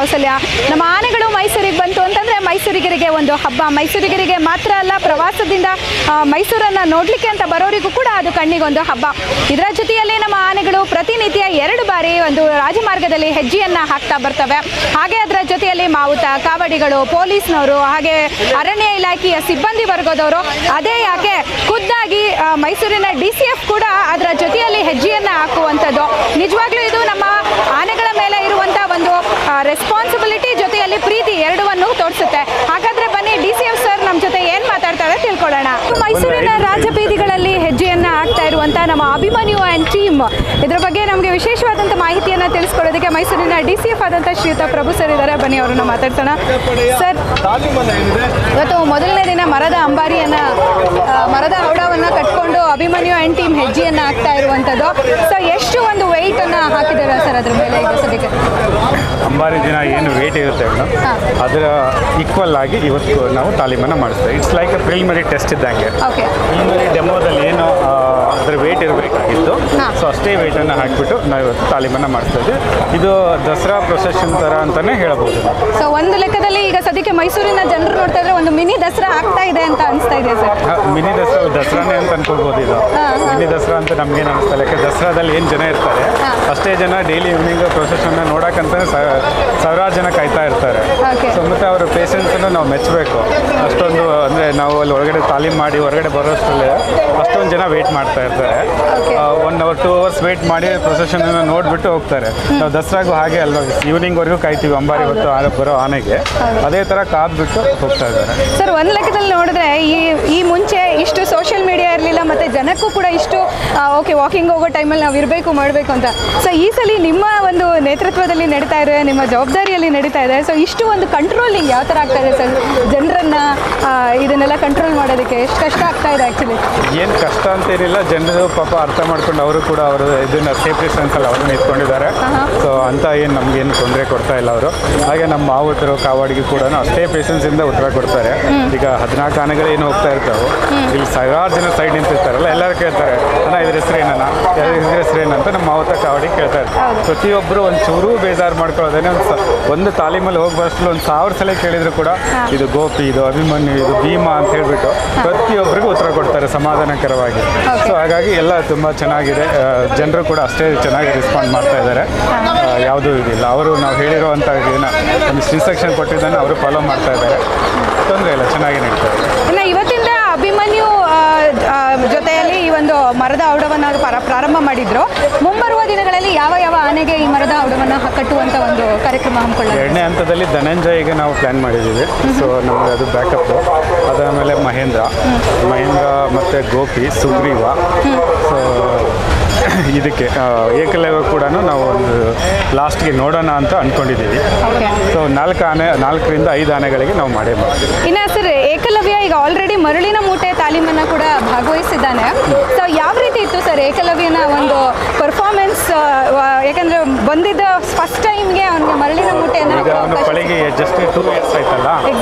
ಕೌಸಲ್ಯ. ನಮ್ಮ ಆನೆಗಳು ಮೈಸೂರಿಗೆ ಬಂತು ಅಂತಂದರೆ ಮೈಸೂರಿಗರಿಗೆ ಒಂದು ಹಬ್ಬ. ಮೈಸೂರಿಗರಿಗೆ ಮಾತ್ರ ಅಲ್ಲ, ಪ್ರವಾಸದಿಂದ ಮೈಸೂರನ್ನು ನೋಡಲಿಕ್ಕೆ ಅಂತ ಬರೋರಿಗೂ ಕೂಡ ಅದು ಕಣ್ಣಿಗೊಂದು ಹಬ್ಬ. ಇದರ ಜೊತೆಯಲ್ಲಿ ನಮ್ಮ ಆನೆಗಳು ಪ್ರತಿನಿತ್ಯ 2 ಬಾರಿ ಒಂದು ರಾಜಮಾರ್ಗದಲ್ಲಿ ಹೆಜ್ಜೆಯನ್ನು ಹಾಕ್ತಾ ಬರ್ತವೆ. ಹಾಗೆ ಅದರ ಜೊತೆಯಲ್ಲಿ ಮಾವುತ, ಕಾವಡಿಗಳು, ಪೊಲೀಸ್ನವರು, ಹಾಗೆ ಅರಣ್ಯ ಇಲಾಖೆಯ ಸಿಬ್ಬಂದಿ ವರ್ಗದವರು, ಅದೇ ಯಾಕೆ ಖುದ್ದಾಗಿ ಮೈಸೂರಿನ DCF ಕೂಡ ಅದರ ಜೊತೆಯಲ್ಲಿ ಹೆಜ್ಜೆಯನ್ನು ಹಾಕುವಂಥದ್ದು. ನಿಜವಾಗ್ಲೂ ಇದು ನಮ್ಮ ಆನೆಗಳ ಮೇಲೆ ಇರುವಂಥ ಒಂದು ರೆಸ್ಪಾನ್ಸಿಬಿಲಿಟಿ ಜೊತೆಯಲ್ಲಿ ಪ್ರೀತಿ ಎರಡವನ್ನು ತೋರಿಸುತ್ತೆ. ಹಾಗಾದ್ರೆ ಬನ್ನಿ DCF ಸರ್ ನಮ್ಮ ಜೊತೆ ಏನು ಮಾತಾಡ್ತಾರೆ ತಿಳ್ಕೊಳ್ಳೋಣ. ಮೈಸೂರಿನ ರಾಜಬೀದಿಗಳಲ್ಲಿ ಹೆಜ್ಜೆಯನ್ನು ಹಾಕ್ತಾ ಇರುವಂಥ ನಮ್ಮ ಅಭಿಮನ್ಯು ಆ್ಯಂಡ್ ಟೀಮ್, ಇದರ ಬಗ್ಗೆ ನಮಗೆ ವಿಶೇಷವಾದಂಥ ಮಾಹಿತಿಯನ್ನು ತಿಳಿಸ್ಕೊಡೋದಕ್ಕೆ ಮೈಸೂರಿನ DCF ಆದಂಥ ಶ್ರೀಯುತ ಪ್ರಭು ಸರ್ ಇದ್ದಾರೆ. ಬನ್ನಿ ಅವ್ರನ್ನ ಮಾತಾಡ್ಸೋಣ. ಸರ್, ಇವತ್ತು ಮೊದಲನೇ ದಿನ ಮರದ ಅಂಬಾರಿಯನ್ನು, ಮರದ ಹೌಡವನ್ನು ಕಟ್ಕೊಂಡು ಅಭಿಮನ್ಯು ಆ್ಯಂಡ್ ಟೀಮ್ ಹೆಜ್ಜೆಯನ್ನು ಹಾಕ್ತಾ ಇರುವಂಥದ್ದು. ಸೊ ಎಷ್ಟು ಒಂದು ವೆಯ್ಟನ್ನು ಹಾಕಿದ್ದಾರೆ ಸರ್ ಅದ್ರ ಮೇಲೆ ಈಗ ಸದ್ಯಕ್ಕೆ? ಅಂಬಾರಿ ದಿನ ಏನು ವೇಟ್ ಇರುತ್ತೆ ಅದರ ಈಕ್ವಲ್ ಆಗಿ ಇವತ್ತು ನಾವು ತಾಲೀಮನ್ನು ಮಾಡಿಸ್ತೇವೆ. It's like a preliminary test ಇದ್ದಂಗೆ. ಪ್ರಿಲಿಮಿನರಿ ಡೆಮೋದಲ್ಲಿ ಏನು ಅದರ ವೇಟ್ ಇರಬೇಕಾಗಿತ್ತು, ಸೊ ಅಷ್ಟೇ ವೇಟನ್ನು ಹಾಕಿಬಿಟ್ಟು ನಾವು ಇವತ್ತು ತಾಲೀಮನ್ನು ಮಾಡಿಸ್ತಾ ಇದ್ದೀವಿ. ಇದು ದಸರಾ ಪ್ರೊಸೆಷನ್ ಥರ ಅಂತಲೇ ಹೇಳ್ಬೋದು. ಸೊ ಒಂದು ಲೆಕ್ಕದಲ್ಲಿ ಈಗ ಸದ್ಯಕ್ಕೆ ಮೈಸೂರಿನ ಜನರು ನೋಡ್ತಾ ಇದ್ರೆ ಒಂದು ಮಿನಿ ದಸರಾ ಆಗ್ತಾ ಇದೆ ಅಂತ ಅನಿಸ್ತಾ ಇದೆ ಸರ್. ಮಿನಿ ದಸರಾನೇ ಅಂತ ಅನ್ಕೊಳ್ಬೋದು. ಇದು ಮಿನಿ ದಸರಾ ಅಂತ ನಮಗೇನು ಅನಿಸ್ತಾ ಇಲ್ಲ. ದಸರಾದಲ್ಲಿ ಏನು ಜನ ಇರ್ತಾರೆ ಅಷ್ಟೇ ಜನ ಡೈಲಿ ಈವ್ನಿಂಗ್ ಪ್ರೊಸೆಷನ್ನ ನೋಡೋಕ್ಕಂತಲೇ ಸಾವಿರಾರು ಜನ ಕಾಯ್ತಾ ಇರ್ತಾರೆ. ಸೊ ಮತ್ತು ಅವರ ಪೇಷನ್ಸನ್ನು ನಾವು ಮೆಚ್ಚಬೇಕು. ಅಷ್ಟೊಂದು ಅಂದರೆ ನಾವು ಅಲ್ಲಿ ಒಳಗಡೆ ತಾಲೀಮ್ ಮಾಡಿ ಹೊರಗಡೆ ಬರೋಷ್ಟರಲ್ಲೇ ಅಷ್ಟೊಂದು ಜನ ವೆಯ್ಟ್ ಮಾಡ್ತಾ ಇರ್ತಾರೆ. 1 hour 2 hours ವೆಯ್ಟ್ ಮಾಡಿ ಪ್ರೊಸೆಷನನ್ನು ನೋಡಿಬಿಟ್ಟು ಹೋಗ್ತಾರೆ. ನಾವು ದಸರಾಗೂ ಹಾಗೆ ಅಲ್ವಾ, ಈವ್ನಿಂಗ್ವರೆಗೂ ಕಾಯ್ತೀವಿ ಅಂಬಾರಿ ಹೊತ್ತು ಬರೋ ಆನೆಗೆ. ಅದೇ ಥರ ಕಾದ್ಬಿಟ್ಟು ಹೋಗ್ತಾ ಇದ್ದಾರೆ. ಸರ್, ಒಂದು ಲೆಕ್ಕದಲ್ಲಿ ನೋಡಿದ್ರೆ ಈ ಮುಂಚೆ ಇಷ್ಟು ಸೋಷಿಯಲ್ ಮೀಡಿಯಾ ಇರಲಿಲ್ಲ, ಮತ್ತು ಜನಕ್ಕೂ ಕೂಡ ಇಷ್ಟು ಓಕೆ ವಾಕಿಂಗ್ ಹೋಗೋ ಟೈಮಲ್ಲಿ ನಾವು ಇರಬೇಕು ಮಾಡಬೇಕು ಅಂತ. ಸೊ ಈ ಸಲ ನಿಮ್ಮ ಒಂದು ನೇತೃತ್ವದಲ್ಲಿ ನಡೀತಾ ಇದೆ, ನಿಮ್ಮ ಜವಾಬ್ದಾರಿಯಲ್ಲಿ ನಡೀತಾ ಇದೆ. ಸೊ ಇಷ್ಟು ಒಂದು ಕಂಟ್ರೋಲಿಂಗ್ ಯಾವ ಥರ ಆಗ್ತಾ ಇದೆ ಸರ್? ಜನರನ್ನು ಇದನ್ನೆಲ್ಲ ಕಂಟ್ರೋಲ್ ಮಾಡೋದಕ್ಕೆ ಎಷ್ಟು ಕಷ್ಟ ಆಗ್ತಾ ಇದೆ ಆ್ಯಕ್ಚುಲಿ? ಏನು ಕಷ್ಟ ಅಂತೇನಿಲ್ಲ, ಜನರು ಪಾಪ ಅರ್ಥ ಮಾಡ್ಕೊಂಡು ಅವರು ಕೂಡ ಅವರು ಇದನ್ನು ಸೇಫ್ಟಿ ಸೆನ್ಸಲ್ಲಿ ಅವ್ರನ್ನ ಇಟ್ಕೊಂಡಿದ್ದಾರೆ. ಸೊ ಅಂತ ಏನು ನಮಗೇನು ತೊಂದರೆ ಕೊಡ್ತಾ ಇಲ್ಲ ಅವರು. ಹಾಗೆ ನಮ್ಮ ಮಾವುತರು, ಕಾವಾಡಿಗೆ ಕೂಡ ಅಷ್ಟೇ ಪೇಷನ್ಸಿಂದ ಉತ್ತರ ಕೊಡ್ತಾರೆ. ಈಗ 14 ಆನೆಗಳು ಏನು ಹೋಗ್ತಾ ಇರ್ತಾವೆ, ಇಲ್ಲಿ ಸಾವಿರಾರು ಜನ ಸೈಡ್ ನಿಂತಿರ್ತಾರಲ್ಲ, ಎಲ್ಲರೂ ಕೇಳ್ತಾರೆ ಅಣ್ಣ ಇದ್ರ ಹೆಸರು ಏನಣ್ಣ, ಇದ್ರ ಹೆಸರು ಏನಂತ ನಮ್ಮ ಮಾವುತ ಕಾವಾಡಿ ಕೇಳ್ತಾ ಇರ್ತಾರೆ. ಪ್ರತಿಯೊಬ್ಬರು ಒಂದು ಚೂರು ಬೇಜಾರು ಮಾಡ್ಕೊಳ್ಳೋದೇನೆ. ಒಂದು ತಾಲೀಮಲ್ಲಿ ಹೋಗಿ ಬರೋಷ್ಟು 1000 ಸಲ ಕೇಳಿದ್ರು ಕೂಡ ಇದು ಗೋಪಿ, ಇದು ಅಭಿಮನ್ಯು, ಇದು ಭೀಮಾ ಅಂತ ಹೇಳ್ಬಿಟ್ಟು ಪ್ರತಿಯೊಬ್ಬರಿಗೂ ಉತ್ತರ ಕೊಡ್ತಾರೆ ಸಮಾಧಾನಕರವಾಗಿ. ಸೊ ಹಾಗಾಗಿ ಎಲ್ಲ ತುಂಬ ಚೆನ್ನಾಗಿದೆ. ಜನರು ಕೂಡ ಅಷ್ಟೇ ಚೆನ್ನಾಗಿ ರೆಸ್ಪಾಂಡ್ ಮಾಡ್ತಾ ಇದ್ದಾರೆ. ಯಾವುದೂ ಇದಿಲ್ಲ. ಅವರು ನಾವು ಹೇಳಿರೋವಂಥ ಏನೋ ಒಂದು ಇನ್ಸ್ಟ್ರಕ್ಷನ್ ಕೊಟ್ಟಿದ್ದನ್ನು ಅವರು ಫಾಲೋ ಮಾಡ್ತಾ ಇದ್ದಾರೆ. ತೊಂದರೆ ಇಲ್ಲ, ಚೆನ್ನಾಗಿ ನಡೀತಾ ಇದೆ. ಇನ್ನು ಇವತ್ತಿಂದ ಅಭಿಮನ್ಯು ಜೊತೆಯಲ್ಲಿ ಈ ಒಂದು ಮರದ ಹೌಡವನ್ನು ಪ್ರಾರಂಭ ಮಾಡಿದ್ರು. ಮುಂಬರುವ ದಿನಗಳಲ್ಲಿ ಯಾವ ಯಾವ ಆನೆಗೆ ಈ ಮರದ ಹೌಡವನ್ನು ಕಟ್ಟುವಂಥ ಒಂದು ಕಾರ್ಯಕ್ರಮ ಹಮ್ಮಿಕೊಳ್ಳೋದು? 2ನೇ ಹಂತದಲ್ಲಿ ಧನಂಜಯಿಗೆ ನಾವು ಪ್ಲ್ಯಾನ್ ಮಾಡಿದ್ದೀವಿ. ಸೊ ನಮಗೆ ಅದು ಬ್ಯಾಕಪ್ಪು. ಅದಾದಮೇಲೆ ಮಹೇಂದ್ರ ಮತ್ತು ಗೋಪಿ, ಸುಗ್ರೀವ. ಸೊ ಇದಕ್ಕೆ ಏಕಲವ್ಯ ಕೂಡ ನಾವು ಒಂದು ಲಾಸ್ಟ್ಗೆ ನೋಡೋಣ ಅಂತ ಅಂದ್ಕೊಂಡಿದ್ದೀವಿ. ಸೊ 4ರಿಂದ 5 ಆನೆಗಳಿಗೆ ನಾವು ಮಾಡೇ ಮಾಡ್ತೀವಿ. ಇನ್ನು ಸರ್, ಏಕಲವ್ಯ ಈಗ ಆಲ್ರೆಡಿ ಮರಳಿನ ಮೂಟೆ ತಾಲೀಮನ್ನು ಕೂಡ ಭಾಗವಹಿಸಿದ್ದಾನೆ. ಸೊ ಯಾವ ರೀತಿ ಇತ್ತು ಸರ್ ಏಕಲವ್ಯನ ಒಂದು ಪರ್ಫಾರ್ಮೆನ್ಸ್? ಯಾಕಂದರೆ ಬಂದಿದ್ದ ಫಸ್ಟ್ ಟೈಮ್ಗೆ ಅವನಿಗೆ ಮರಳಿನ ಮೂಟೆಯನ್ನು ಈಗ ಅವನು ಪಳಿಗೆ ಜಸ್ಟ್ 2 years ಆಯ್ತಲ್ಲ,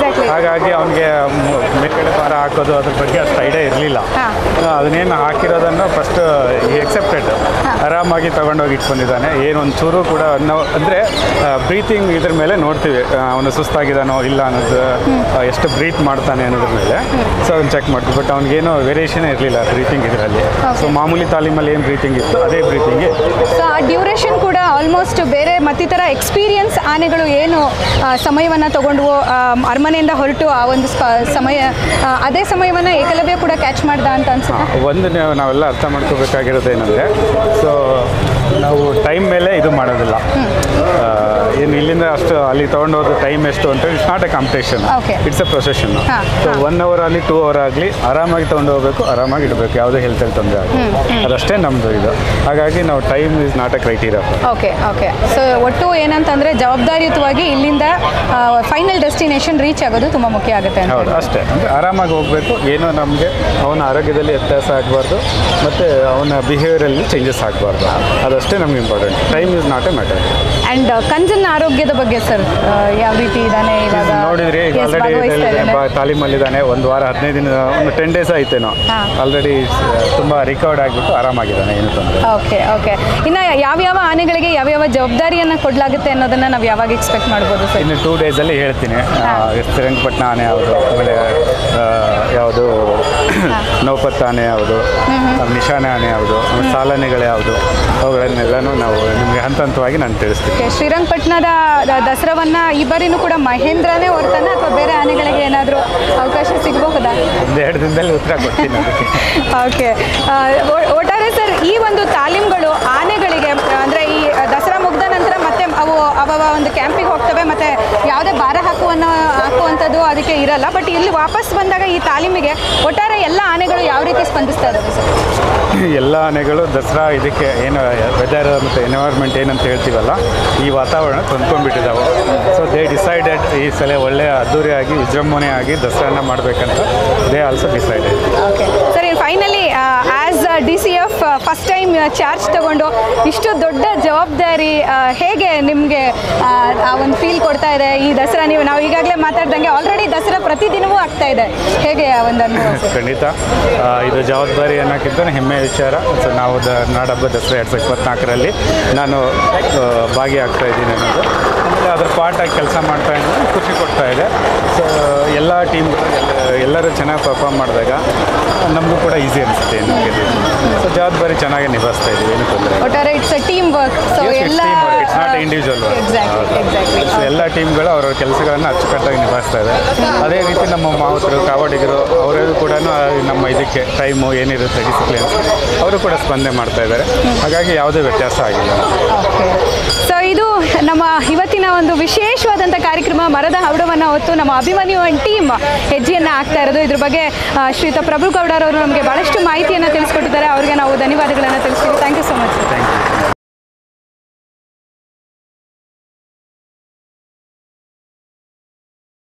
ಹಾಗಾಗಿ ಅವನಿಗೆ ಮೇಲ್ಗಡೆ ಭಾರ ಹಾಕೋದು ಅದ್ರ ಬಗ್ಗೆ ಅಷ್ಟು ಐಡಿಯಾ ಇರಲಿಲ್ಲ. ಅದನ್ನೇನು ಹಾಕಿರೋದನ್ನು ಫಸ್ಟ್ ಎಕ್ಸೆಪ್ಟೆಡ್, ಆರಾಮಾಗಿ ತೊಗೊಂಡೋಗಿ ಇಟ್ಕೊಂಡಿದ್ದಾನೆ. ಏನೊಂದು ಚೂರು ಕೂಡ ನಾವು ಅಂದರೆ ಬ್ರೀತಿಂಗ್ ಇದ್ರ ಮೇಲೆ ನೋಡ್ತೀವಿ, ಅವನು ಸುಸ್ತಾಗಿದ್ದಾನೋ ಇಲ್ಲ ಅನ್ನೋದು, ಎಷ್ಟು ಬ್ರೀತ್ ಮಾಡ್ತಾನೆ ಅನ್ನೋದ್ರ ಮೇಲೆ. ಸೊ ಅದನ್ನು ಚೆಕ್ ಮಾಡ್ತೀವಿ. ಬಟ್ ಅವ್ನಿಗೇನು ವೇರಿಯೇಷನ್ ಇರಲಿಲ್ಲ ಬ್ರೀತಿಂಗ್ ಇದರಲ್ಲಿ. ಸೊ ಮಾಮೂಲಿ ತಾಲೀಮಲ್ಲಿ ಏನು ಬ್ರೀತಿಂಗ್ ಇತ್ತು ಅದೇ ಬ್ರೀತಿಂಗ್. ಸೊ ಆ ಡ್ಯೂರೇಷನ್ ಕೂಡ ಆಲ್ಮೋಸ್ಟ್ ಬೇರೆ ಮತ್ತಿತರ ಎಕ್ಸ್ಪೀರಿಯನ್ಸ್ ಆನೆಗಳು ಏನು ಸಮಯವನ್ನು ತಗೊಂಡ್ವು ಅರಮನೆಯಿಂದ ಹೊರಟು ಆ ಒಂದು ಸಮಯ, ಅದೇ ಸಮಯವನ್ನು ಏಕಲವ್ಯ ಕೂಡ ಕ್ಯಾಚ್ ಮಾಡ್ದ ಅಂತ ಅನ್ಸುತ್ತೆ. ಒಂದು ನಾವೆಲ್ಲ ಅರ್ಥ ಮಾಡ್ಕೋಬೇಕಾಗಿರೋದೇನೆಂದರೆ, ಸೊ ನಾವು ಟೈಮ್ ಮೇಲೆ ಇದು ಮಾಡೋದಿಲ್ಲ. ಏನು ಇಲ್ಲಿಂದ ಅಷ್ಟು ಅಲ್ಲಿ ತೊಗೊಂಡೋದು ಟೈಮ್ ಎಷ್ಟು ಅಂತ it's not A competition, it's A procession. So 1 hour ಆಗಲಿ 2 hour ಆಗಲಿ ಆರಾಮಾಗಿ ತೊಗೊಂಡು ಹೋಗಬೇಕು, ಆರಾಮಾಗಿ ಇಡಬೇಕು, ಯಾವುದೇ ಹೆಲ್ತಲ್ಲಿ ತೊಂದರೆ ಆಗಲಿ. ಅದಷ್ಟೇ ನಮ್ಮದು ಇದು. ಹಾಗಾಗಿ ನಾವು time is not A criteria. Okay. So ಒಟ್ಟು ಏನಂತಂದರೆ ಜವಾಬ್ದಾರಿಯುತವಾಗಿ ಇಲ್ಲಿಂದ ಫೈನಲ್ ಡೆಸ್ಟಿನೇಷನ್ ರೀಚ್ ಆಗೋದು ತುಂಬ ಮುಖ್ಯ ಆಗುತ್ತೆ. ಹೌದು, ಅಷ್ಟೇ. ಅಂದರೆ ಆರಾಮಾಗಿ ಹೋಗಬೇಕು. ಏನೋ ನಮಗೆ ಅವನ ಆರೋಗ್ಯದಲ್ಲಿ ವ್ಯತ್ಯಾಸ ಆಗಬಾರ್ದು ಮತ್ತು ಅವನ ಬಿಹೇವಿಯರಲ್ಲಿ ಚೇಂಜಸ್ ಆಗಬಾರ್ದು. ಅದಷ್ಟೇ ನಮ್ಗೆ important. Time is not A matter. And Kanjan ಆರೋಗ್ಯದ ಬಗ್ಗೆ ಸರ್ ಯಾವ ರೀತಿ ಇದ್ದಾನೆ ಇವಾಗ? ನೋಡಿದ್ರಿ ಈಗ Yes, ಭಾಗವಹಿಸ್ತಾ ಇದ್ದಾನೆ. ಆಲ್ರೆಡಿ ತಾಲೀಮಲ್ಲಿದ್ದಾನೆ. ಒಂದು ವಾರ 15 ದಿನ, ಒಂದು 10 days ಆಯ್ತೇನೋ. ಆಲ್ರೆಡಿ ತುಂಬ ರಿಕವರ್ಡ್ ಆಗಿಬಿಟ್ಟು ಆರಾಮಾಗಿದ್ದಾನೆ, ಏನು ತೊಂದರೆ. Okay okay. ಇನ್ನು ಯಾವ್ಯಾವ ಆನೆಗಳಿಗೆ ಯಾವ್ಯಾವ ಜವಾಬ್ದಾರಿಯನ್ನು ಕೊಡಲಾಗುತ್ತೆ ಅನ್ನೋದನ್ನು ನಾವು ಯಾವಾಗ ಎಕ್ಸ್ಪೆಕ್ಟ್ ಮಾಡ್ಬೋದು ಸರ್? ಇನ್ನು 2 days ಹೇಳ್ತೀನಿ. ಶ್ರೀರಂಗಪಟ್ಟಣ ಆನೆ ಯಾವುದು, ಆಮೇಲೆ ಯಾವುದು ನೌಪತ್ ಆನೆ ಯಾವುದು, ನಿಶಾನೆ ಆನೆ ಯಾವುದು, ಆಮೇಲೆ ಸಾಲನೆಗಳು ಯಾವುದು, ಅವುಗಳನ್ನೆಲ್ಲನೂ ನಾವು ನಿಮಗೆ ಹಂತ ಹಂತವಾಗಿ ನಾನು ತಿಳಿಸ್ತೀನಿ. ಶ್ರೀರಂಗಪಟ್ಟಣದ ದಸರಾವನ್ನು ಈ ಬಾರಿನೂ ಕೂಡ ಮಹೇಂದ್ರನೇ ಹೊರ್ತಾನೆ ಅಥವಾ ಬೇರೆ ಆನೆಗಳಿಗೆ ಏನಾದರೂ ಅವಕಾಶ ಸಿಗಬಹುದಾ? 1-2 ದಿನದಲ್ಲಿ ಉತ್ತರ ಕೊಡ್ತೀನಿ ಅದಕ್ಕೆ. ಓಕೆ. ಒಟ್ಟಾರೆ ಸರ್, ಈ ಒಂದು ತಾಲೀಮ್ಗಳು ಆನೆಗಳಿಗೆ ಅಂದರೆ ಈ ದಸರಾ ಮುಗಿದ ನಂತರ ಮತ್ತೆ ಅವು ಒಂದು ಕ್ಯಾಂಪಿಗೆ ಹೋಗ್ತವೆ, ಮತ್ತು ಯಾವುದೇ ಭಾರ ಹಾಕುವಂಥದ್ದು ಅದಕ್ಕೆ ಇರಲ್ಲ. ಬಟ್ ಇಲ್ಲಿ ವಾಪಸ್ ಬಂದಾಗ ಈ ತಾಲೀಮಿಗೆ ಒಟ್ಟಾರೆ ಎಲ್ಲ ಆನೆಗಳು ಯಾವ ರೀತಿ ಸ್ಪಂದಿಸ್ತಾ ಇದ್ದಾವೆ ಸರ್? ಎಲ್ಲ ಆನೆಗಳು ದಸರಾ ಇದಕ್ಕೆ ಏನು ವೆದರ್ ಮತ್ತು ಎನ್ವೈರ್ಮೆಂಟ್ ಏನಂತ ಹೇಳ್ತೀವಲ್ಲ, ಈ ವಾತಾವರಣ ತಂದ್ಕೊಂಡ್ಬಿಟ್ಟಿದ್ದಾವೆ. ಸೊ ದೇ ಡಿಸೈಡೆಡ್ ಈ ಸಲ ಒಳ್ಳೆಯ ಅದ್ದೂರಿಯಾಗಿ ವಿಜೃಂಭಣೆಯಾಗಿ ದಸರಾನ ಮಾಡಬೇಕಂತ ದೇ ಆಲ್ಸೋ ಡಿಸೈಡೆಡ್. ಓಕೆ ಸರಿ, finally as DCF first time charge ತಗೊಂಡು ಇಷ್ಟು ದೊಡ್ಡ ಜವಾಬ್ದಾರಿ ಹೇಗೆ ನಿಮಗೆ ಆ ಒಂದು ಫೀಲ್ ಕೊಡ್ತಾ ಇದೆ ಈ ದಸರಾ? ನಾವು ಈಗಾಗಲೇ ಮಾತಾಡ್ದಂಗೆ ಆಲ್ರೆಡಿ ದಸರಾ ಪ್ರತಿದಿನವೂ ಆಗ್ತಾ ಇದೆ, ಹೇಗೆ ಆ ಒಂದು ಅನುಭವ? ಖಂಡಿತ ಇದು ಜವಾಬ್ದಾರಿ ಅನ್ನೋಕ್ಕಿಂತ ಹೆಮ್ಮೆಯ ವಿಚಾರ. ಸೊ ನಾವು ನಾಡಹಬ್ಬ ದಸರಾ 2024ರಲ್ಲಿ ನಾನು ಭಾಗಿಯಾಗ್ತಾ ಇದ್ದೀನಿ ಅನ್ನೋದು, ಆಮೇಲೆ ಅದರ ಪಾರ್ಟಾಗಿ ಕೆಲಸ ಮಾಡ್ತಾ ಇದ್ದೀನಿ, ಖುಷಿ ಕೊಡ್ತಾ ಇದೆ. ಸೊ ಎಲ್ಲ ಟೀಮ್ಗಳು ಎಲ್ಲರೂ ಚೆನ್ನಾಗಿ ಪರ್ಫಾರ್ಮ್ ಮಾಡಿದಾಗ ನಮಗೂ ಕೂಡ ಈಸಿ ಅನಿಸುತ್ತೆ. ಸೊ ಜವಾಬ್ದಾರಿ ಚೆನ್ನಾಗಿ ನಿಭಾಯಿಸ್ತಾ ಇದ್ದೀವಿ, ಏನು ತೊಂದರೆ. ಒಟ್ಟಾರೆ ಇಟ್ಸ್ ಟೀಮ್ ವರ್ಕ್. ಸೊ ಎಲ್ಲ it's not individual work. Exactly ಎಲ್ಲ ಟೀಮ್ಗಳು ಅವರ ಕೆಲಸಗಳನ್ನು ಅಚ್ಚುಕಟ್ಟಾಗಿ ನಿಭಾಯಿಸ್ತಾ ಇದೆ. ಅದೇ ರೀತಿ ನಮ್ಮ ಮಾವುತರು, ಕಾವಾಡಿಗರು ಅವರೆಲ್ಲರೂ ಕೂಡ ನಮ್ಮ ಇದಕ್ಕೆ ಟೈಮು ಏನಿರುತ್ತೆ ಡಿಸಿಪ್ಲಿನ್ಸ್ ಅವರು ಕೂಡ ಸ್ಪಂದನೆ ಮಾಡ್ತಾ ಇದ್ದಾರೆ. ಹಾಗಾಗಿ ಯಾವುದೇ ವ್ಯತ್ಯಾಸ ಆಗಿಲ್ಲ. ಓಕೆ. ಸೊ ಇದು ನಮ್ಮ ಇವತ್ತಿನ ಒಂದು ವಿಶೇಷವಾದಂಥ ಕಾರ್ಯಕ್ರಮ, ಮರದ ಹವಳವನ್ನು ಹೊತ್ತು ನಮ್ಮ ಅಭಿಮನ್ಯು ಅಂಡ್ ಟೀಮ್ ಹೆಜ್ಜೆಯನ್ನು ಹಾಕ್ತಾ ಇರೋದು. ಇದ್ರ ಬಗ್ಗೆ ಶ್ರೀಯುತ ಪ್ರಭು ಗೌಡರವರು ನಮಗೆ ಭಾಳಷ್ಟು ಮಾಹಿತಿಯನ್ನು ತಿಳಿಸ್ಕೊಟ್ಟಿದ್ದಾರೆ. ಅವರಿಗೆ ನಾವು ಧನ್ಯವಾದಗಳನ್ನು ತಿಳಿಸ್ತೀವಿ. Thank you so much. Thank you.